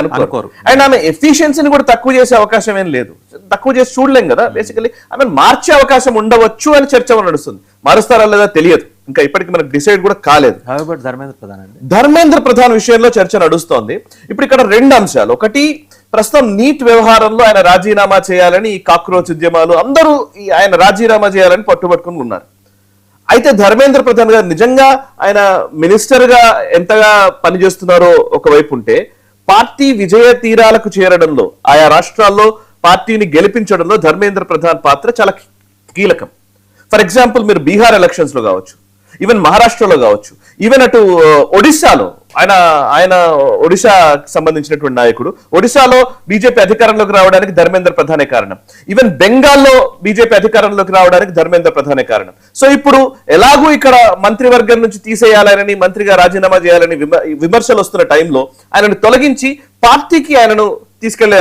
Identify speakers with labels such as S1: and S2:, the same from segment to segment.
S1: అనుకోరు. అండ్ ఆమె ఎఫిషియన్సీని కూడా తక్కువ చేసే అవకాశం ఏం లేదు, తక్కువ చేసి చూడలేం కదా. బేసికలీ ఆమె మార్చే అవకాశం ఉండవచ్చు అని చర్చ నడుస్తుంది. మారుస్తారా లేదా తెలియదు, ఇంకా ఇప్పటికి మనకు డిసైడ్ కూడా కాలేదు. ధర్మేంద్ర ప్రధాన్ విషయంలో చర్చ నడుస్తోంది. ఇప్పుడు ఇక్కడ రెండు అంశాలు. ఒకటి, ప్రస్తుతం నీట్ వ్యవహారంలో ఆయన రాజీనామా చేయాలని ఈ కాక్రోచ్ ఉద్యమాలు అందరూ ఆయన రాజీనామా చేయాలని పట్టుబట్టుకుని ఉన్నారు. అయితే ధర్మేంద్ర ప్రధాన్ గారు నిజంగా ఆయన మినిస్టర్ గా ఎంతగా పనిచేస్తున్నారో ఒకవైపు ఉంటే, పార్టీ విజయ తీరాలకు చేరడంలో, ఆయా రాష్ట్రాల్లో పార్టీని గెలిపించడంలో ధర్మేంద్ర ప్రధాన్ పాత్ర చాలా కీలకం. ఫర్ ఎగ్జాంపుల్ మీరు బీహార్ ఎలక్షన్స్ లో కావచ్చు, ఈవెన్ మహారాష్ట్రలో కావచ్చు, ఈవెన్ అటు ఒడిశాలో ఆయన ఒడిశాకు సంబంధించినటువంటి నాయకుడు. ఒడిశాలో బీజేపీ అధికారంలోకి రావడానికి ధర్మేంద్ర ప్రధానే కారణం. ఈవెన్ బెంగాల్లో బీజేపీ అధికారంలోకి రావడానికి ధర్మేంద్ర ప్రధానే కారణం. సో ఇప్పుడు ఎలాగూ ఇక్కడ మంత్రివర్గం నుంచి తీసేయాలని, మంత్రిగా రాజీనామా చేయాలని విమర్శలు వస్తున్న టైంలో ఆయనను తొలగించి పార్టీకి ఆయనను తీసుకెళ్లే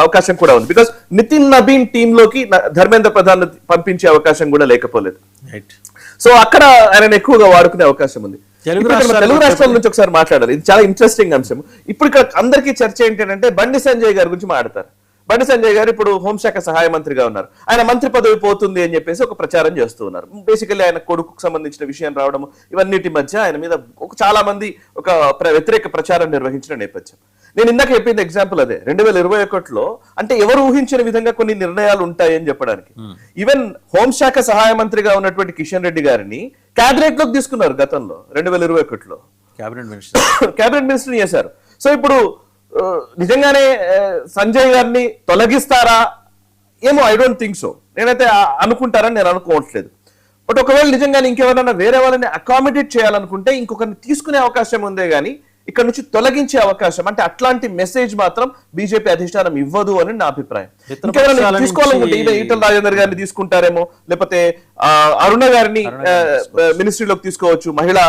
S1: అవకాశం కూడా ఉంది. బికాస్ నితిన్ నబీన్ టీంలోకి ధర్మేంద్ర ప్రధాన్ పంపించే అవకాశం కూడా లేకపోలేదు. సో అక్కడ ఆయన ఎక్కువగా వాడుకునే అవకాశం ఉంది. తెలుగు రాష్ట్రాల నుంచి ఒకసారి మాట్లాడాలి, ఇది చాలా ఇంట్రెస్టింగ్ అంశం. ఇప్పుడు ఇక్కడ అందరికీ చర్చ ఏంటంటే బండి సంజయ్ గారి గురించి మాట్లాడతారు. బండి సంజయ్ గారు ఇప్పుడు హోంశాఖ సహాయ మంత్రిగా ఉన్నారు. ఆయన మంత్రి పదవి పోతుంది అని చెప్పేసి ఒక ప్రచారం చేస్తూ ఉన్నారు. బేసికల్లీ ఆయన కొడుకుకు సంబంధించిన విషయం రావడం, ఇవన్నిటి మధ్య ఆయన మీద చాలా మంది ఒక వ్యతిరేక ప్రచారం నిర్వహించిన నేపథ్యం. నేను ఇందాక చెప్పింది ఎగ్జాంపుల్ అదే. 2021లో అంటే ఎవరు ఊహించిన విధంగా కొన్ని నిర్ణయాలు ఉంటాయని చెప్పడానికి. ఈవెన్ హోంశాఖ సహాయ మంత్రిగా ఉన్నటువంటి కిషన్ రెడ్డి గారిని క్యాబినెట్ లోకి తీసుకున్నారు గతంలో 2021లో, క్యాబినెట్ మినిస్టర్ చేశారు. సో ఇప్పుడు నిజంగానే సంజయ్ గారిని తొలగిస్తారా ఏమో, ఐ డోంట్ థింక్ సో. నేనైతే అనుకుంటారని నేను అనుకోవట్లేదు. బట్ ఒకవేళ నిజంగానే ఇంకెవరైనా వేరే వాళ్ళని అకామిడేట్ చేయాలనుకుంటే ఇంకొకరిని తీసుకునే అవకాశం ఉందే గానీ ఇక్కడ నుంచి తొలగించే అవకాశం, అంటే అట్లాంటి మెసేజ్ మాత్రం బీజేపీ అధిష్టానం ఇవ్వదు అని నా అభిప్రాయం. ఇంకెవరైనా తీసుకోవాలనుకుంటే ఈటల రాజేందర్ గారిని తీసుకుంటారేమో, లేకపోతే అరుణ గారిని మినిస్ట్రీలోకి తీసుకోవచ్చు మహిళా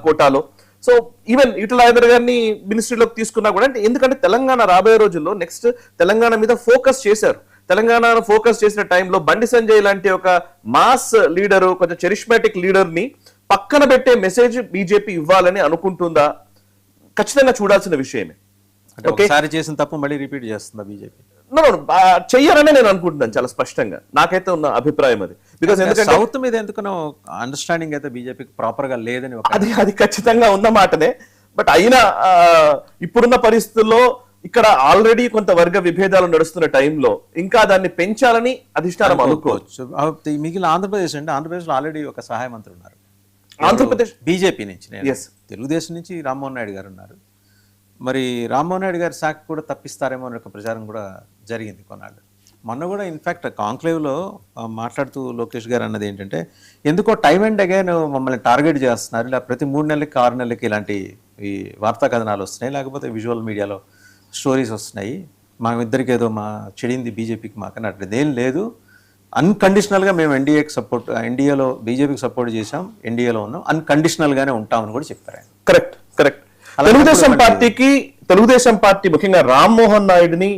S1: కోటాలో. సో ఈవెన్ ఈటల రాజేందర్ గారిని మినిస్ట్రీలోకి తీసుకున్నా కూడా, అంటే ఎందుకంటే తెలంగాణ రాబోయే రోజుల్లో నెక్స్ట్ తెలంగాణ మీద ఫోకస్ చేశారు. తెలంగాణ ఫోకస్ చేసిన టైంలో బండి సంజయ్ లాంటి ఒక మాస్ లీడరు, కొంచెం చెరిష్మాటిక్ లీడర్ ని పక్కన పెట్టే మెసేజ్ బీజేపీ ఇవ్వాలని అనుకుంటుందా? ఖచ్చితంగా చూడాల్సిన విషయమే.
S2: ఒకసారి చేసిన తప్పు మళ్ళీ రిపీట్ చేస్తుందా బీజేపీ?
S1: చెయ్యారనే నేను అనుకుంటున్నాను చాలా స్పష్టంగా. నాకైతే ఉన్న అభిప్రాయం అది. బికాస్ ఎందుకంటే
S2: సౌత్ మీద ఎందుకనో అండర్స్టాండింగ్ అయితే బీజేపీకి ప్రాపర్ గా లేదని
S1: అది ఖచ్చితంగా ఉన్న మాటనే. బట్ అయినా ఇప్పుడున్న పరిస్థితుల్లో ఇక్కడ ఆల్రెడీ కొంత వర్గ విభేదాలు నడుస్తున్న టైంలో ఇంకా దాన్ని పెంచాలని అధిష్టానం అనుకోవచ్చు.
S2: మిగిలిన ఆంధ్రప్రదేశ్ అంటే ఆంధ్రప్రదేశ్ లో ఆల్రెడీ ఒక సహాయ మంత్రి ఉన్నారు
S1: ఆంధ్రప్రదేశ్
S2: బీజేపీ నుంచి. తెలుగుదేశం నుంచి రామ్మోహన్ నాయుడు గారు ఉన్నారు. మరి రామ్మోహన్ నాయుడు గారి శాఖ కూడా తప్పిస్తారేమో అనే ఒక ప్రచారం కూడా జరిగింది కొన్నాళ్ళు. మొన్న కూడా ఇన్ఫ్యాక్ట్ కాంక్లేవ్లో మాట్లాడుతూ లోకేష్ గారు అన్నది ఏంటంటే, ఎందుకో టైం అండ్ అగైన్ మమ్మల్ని టార్గెట్ చేస్తున్నారు, ఇలా ప్రతి 3 నెలలకి 6 నెలలకి ఇలాంటి ఈ వార్తా కథనాలు వస్తున్నాయి, లేకపోతే విజువల్ మీడియాలో స్టోరీస్ వస్తున్నాయి, మా ఇద్దరికి ఏదో మా చెడింది బీజేపీకి మాకని అట్లేదేం లేదు, అన్కండిషనల్గా మేము ఎన్డీఏలో బీజేపీకి సపోర్ట్ చేసాం, ఎన్డీఏలో ఉన్నాం, అన్కండిషనల్గానే ఉంటామని కూడా చెప్పారు ఆయన.
S1: కరెక్ట్. తెలుగుదేశం పార్టీ ముఖ్యంగా రామ్మోహన్ నాయుడిని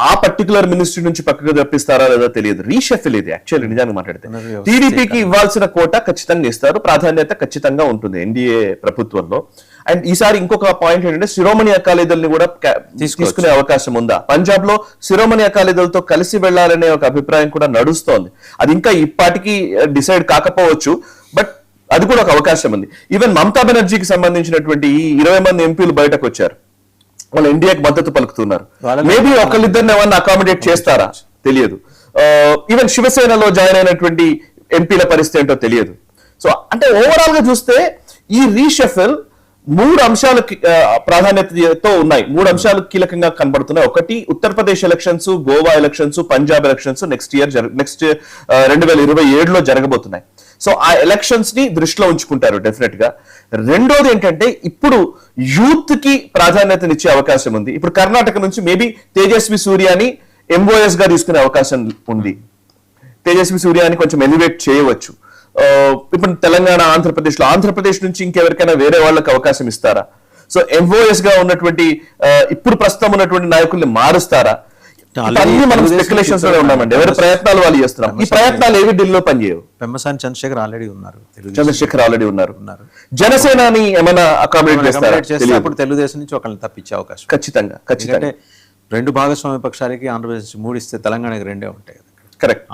S1: ఆ పర్టికులర్ మినిస్ట్రీ నుంచి పక్కకు తప్పిస్తారా లేదా తెలియదు. రీషఫిల్ ఇది యాక్చువల్లీ నిజానికి మాట్లాడితే. టీడీపీకి ఇవ్వాల్సిన కోటా ఖచ్చితంగా ఇస్తారు, ప్రాధాన్యత ఖచ్చితంగా ఉంటుంది ఎన్డీఏ ప్రభుత్వంలో. అండ్ ఈసారి ఇంకొక పాయింట్ ఏంటంటే శిరోమణి అకాలీదల్ని కూడా తీసుకునే అవకాశం ఉందా? పంజాబ్ లో శిరోమణి అకాలీదల్తో కలిసి వెళ్లాలనే ఒక అభిప్రాయం కూడా నడుస్తోంది. అది ఇంకా ఇప్పటికీ డిసైడ్ కాకపోవచ్చు, బట్ అది కూడా ఒక అవకాశం ఉంది. ఈవెన్ మమతా బెనర్జీకి సంబంధించినటువంటి 20 మంది ఎంపీలు బయటకు వచ్చారు, వాళ్ళు ఇండియాకి మద్దతు పలుకుతున్నారు. మేబీ ఒకళ్ళిద్దరిని ఏమన్నా అకామిడేట్ చేస్తారా తెలియదు. ఈవెన్ శివసేనలో జాయిన్ అయినటువంటి ఎంపీల పరిస్థితి ఏంటో తెలియదు. సో అంటే ఓవరాల్ గా చూస్తే ఈ రీషఫల్ 3 అంశాలు ప్రాధాన్యతతో ఉన్నాయి, 3 అంశాలు కీలకంగా కనబడుతున్నాయి. ఒకటి Uttar Pradesh elections, Goa elections, Punjab elections next 2027లో జరగబోతున్నాయి. సో ఆ ఎలక్షన్స్ ని దృష్టిలో ఉంచుకుంటారు డెఫినెట్ గా. రెండోది ఏంటంటే ఇప్పుడు యూత్ కి ప్రాధాన్యతనిచ్చే అవకాశం ఉంది. ఇప్పుడు కర్ణాటక నుంచి మేబీ తేజస్వి సూర్యాని ఎంఓఎస్ గా తీసుకునే అవకాశం ఉంది. తేజస్వి సూర్యాని కొంచెం ఎలివేట్ చేయవచ్చు. ఇప్పుడు తెలంగాణ, ఆంధ్రప్రదేశ్ నుంచి ఇంకెవరికైనా వేరే వాళ్ళకి అవకాశం ఇస్తారా? సో ఎంఓఎస్ గా ఉన్నటువంటి ఇప్పుడు ప్రస్తుతం ఉన్నటువంటి నాయకుల్ని మారుస్తారా? అన్ని మనం స్పెక్యులేషన్స్ లో ఉన్నామండి. ఎవరి ప్రయత్నాలు వాళ్ళు చేస్తున్నాం. ఈ ప్రయత్నాలు ఏవి ఢిల్లీలో పనిచేయవు.
S2: పెమ్మసాని చంద్రశేఖర్ ఆల్రెడీ ఉన్నారు,
S1: చంద్రశేఖర్ ఆల్రెడీ ఉన్నారు. జనసేనని ఏమైనా అకామిడేట్ చేస్తారా?
S2: చేస్తే అప్పుడు తెలుగుదేశం నుంచి ఒకళ్ళని తప్పించే అవకాశం
S1: ఖచ్చితంగా.
S2: ఎందుకంటే రెండు భాగస్వామ్య పక్షాలకి ఆంధ్రప్రదేశ్ 3 ఇస్తే తెలంగాణకి 2 ఉంటాయి.
S1: కరెక్ట్.